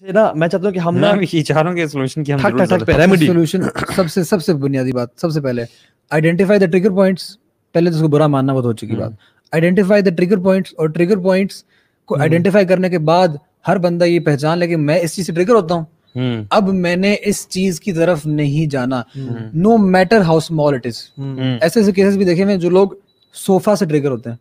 نا میں چاہتا ہوں کہ ہم نا یہ چاہ رہا ہوں کہ سولوشن کی ہم ضرور ریمیڈی سولوشن سب سے بنیادی بات, سب سے پہلے آئیڈینٹیفائی دا ٹریگر پوائنٹس. پہلے تو اس کو برا ماننا بہت ہو چکی بات. آئیڈینٹیفائی دا ٹریگر پوائنٹس, اور ٹریگر پوائنٹس کو آئیڈینٹیفائی کرنے کے بعد ہر بندہ یہ پہچان لے کہ میں اس چیز سے ٹریگر ہوتا ہوں, اب میں نے اس چیز کی طرف نہیں جانا, no matter how small it is. ایسے ایسے کیسز بھی دیکھے ہوئے جو لوگ صوفہ سے ٹریگر ہوتے ہیں.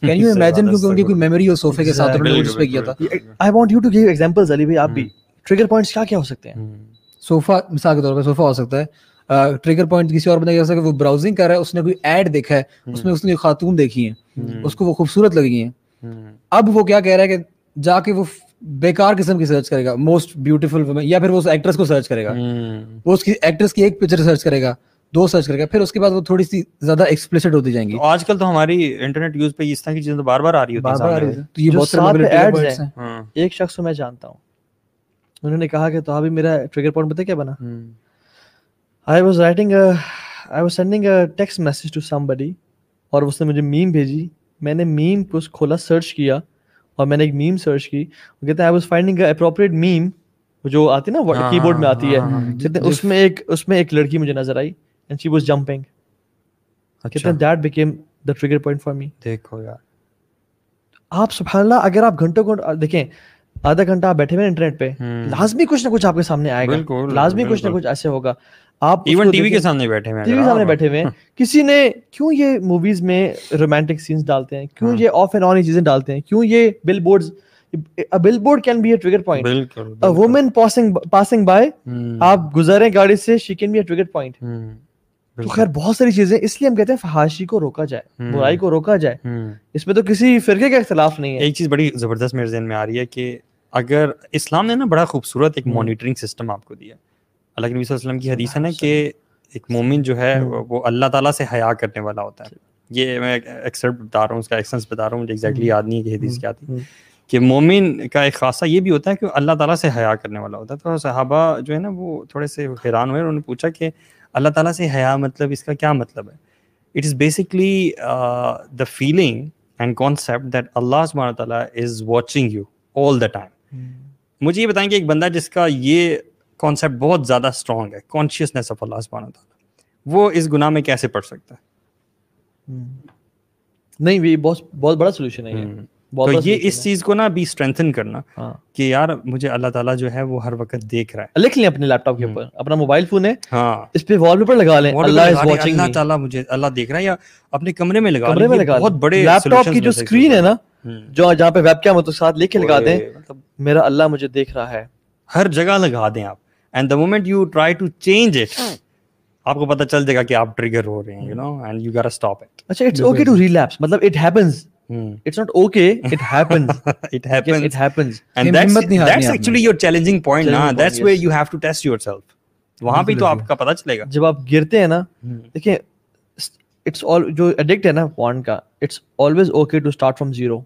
کین یو امیجن, کیونکہ ان کی کوئی میموری ہو صوفے کے ساتھ, انہوں نے اس پہ کیا تھا. I want you to give examples Ali بھائی, آپ بھی ٹریگر پوائنٹس کیا کیا ہو سکتے ہیں؟ صوفہ مثال کے طور پہ صوفہ ہو سکتا ہے. ٹریگر پوائنٹ کسی اور بندے کا ہو سکتا ہے, وہ براؤزنگ کر رہا ہے, اس نے کوئی ایڈ دیکھا ہے, اس میں اس نے خاتون دیکھی ہیں, اس کو وہ خوبصورت لگی ہیں. اب وہ کیا کہہ رہا ہے کہ جا کے وہ بیکار قسم کی سرچ کرے گا, موسٹ بیوٹیفل وومن, یا پھر وہ اس ایکٹریس کو سرچ کرے گا, وہ اس کی ایکٹریس کی ایک پکچر سرچ کرے گا, 2 سرچ کرے گا, پھر اس کے بعد وہ تھوڑی سی زیادہ ایکسپلیسٹ ہوتی جائیں گی. آج کل تو ہماری انٹرنیٹ یوز پہ اس طرح کی چیزیں بار بار آ رہی ہوتی ہیں, تو یہ بہت سارے ایڈز ہیں. ایک شخص کو میں جانتا ہوں, انہوں نے کہا کہ تو ابھی میرا ٹریگر پوائنٹ پتہ کیا بنا, I was sending a text message to somebody, اور اس نے مجھے میم بھیجی, میں نے میم کو کھولا, سرچ کیا, اور میں نے ایک میم سرچ کی, وہ کہتے ہیں I was finding a appropriate meme, جو آتی ہے نا کی بورڈ میں آتی ہے, کہتے ہیں اس میں ایک لڑکی مجھے نظر آئی and she was jumping. کہتے ہیں that became the trigger point for me. دیکھو یار, آپ سبحان اللہ, اگر آپ گھنٹوں گھنٹوں دیکھیں, آدھا گھنٹہ آپ بیٹھے ہوئے انٹرنیٹ پہ, لازمی کچھ نہ کچھ آپ کے سامنے آئے گا, لازمی کچھ نہ کچھ ایسے ہوگا. آپ ایون ٹی وی کے سامنے بیٹھے ہوئے, ٹی وی سامنے بیٹھے ہوئے ہیں, کسی نے کیوں یہ موویز میں رومانٹک سینس ڈالتے ہیں, کیوں یہ آف اینڈ آن یہ چیزیں ڈالتے ہیں, کیوں یہ بل boards, a billboard can be a trigger point. A woman passing by, آپ گزرے گاڑی سے, she can be a trigger point. تو خیر بہت ساری چیزیں, اس لیے ہم کہتے ہیں فحاشی کو روکا جائے, برائی کو روکا جائے, اس میں تو کسی فرقے کا اختلاف نہیں ہے. ایک چیز بڑی زبردست میرے ذہن میں آ رہی ہے کہ اگر اسلام نے نا بڑا خوبصورت ایک مانیٹرنگ سسٹم آپ کو دیا. اللہ کے نبی صلی اللہ علیہ وسلم کی حدیث ہے نا کہ ایک مومن جو ہے وہ اللہ تعالیٰ سے حیا کرنے والا ہوتا ہے. یہ میں ایکسرپٹ بتا رہا ہوں, اس کا ایکسنس بتا رہا ہوں, مجھے ایگزیکٹلی یاد نہیں ہے کہ حدیث کیا تھی, کہ مومن کا ایک خاصہ یہ بھی ہوتا ہے کہ اللہ تعالیٰ سے حیا کرنے والا ہوتا ہے. تو صحابہ جو ہے نا وہ تھوڑے سے حیران ہوئے, انہوں نے پوچھا کہ اللہ تعالیٰ سے حیا مطلب اس کا کیا مطلب ہے؟ It is basically the feeling and concept that Allah سبحانہ تعالیٰ is watching you all the time. مجھے یہ بتائیں کہ ایک بندہ جس کا یہ کانسیپٹ بہت زیادہ اسٹرانگ ہے, کانشیسنیس آف اللہ سبحانہ تعالیٰ, وہ اس گناہ میں کیسے پڑ سکتا ہے؟ نہیں, یہ بہت بڑا سولوشن ہے. تو یہ اس چیز کو نا بھی اسٹرینتھن کرنا کہ یار مجھے اللہ تعالیٰ جو ہے وہ ہر وقت دیکھ رہا ہے. لکھ لیں اپنے لیپ ٹاپ کے اوپر, اپنا موبائل فون ہے, اس پہ وال پیپر لگا لیں, اللہ از واچنگ, اللہ تعالیٰ مجھے اللہ دیکھ رہا ہے, یا اپنے کمرے میں لگا لیں. بہت بڑے لیپ ٹاپ کی جو اسکرین ہے نا, جو جہاں پہ ویب کیم تو ساتھ لکھ کے لگا دیں, میرا اللہ مجھے دیکھ رہا ہے, ہر جگہ لگا دیں آپ. And the moment you try to change it, آپ کو پتہ چل جائے گا کہ آپ ٹریگر ہو رہے ہیں, you know, and you gotta stop it. اچھا, اٹس اوکے ٹو ریلیپس, مطلب it happens, it's not okay, it happens. It happens. It happens. And that's actually your challenging point now. That's where you have to test yourself. وہاں پہ تو آپ کا پتہ چلے گا جب آپ گرتے ہیں نا. دیکھیں, it's all جو ایڈکٹ ہے نا پورن کا, it's always okay to start from zero.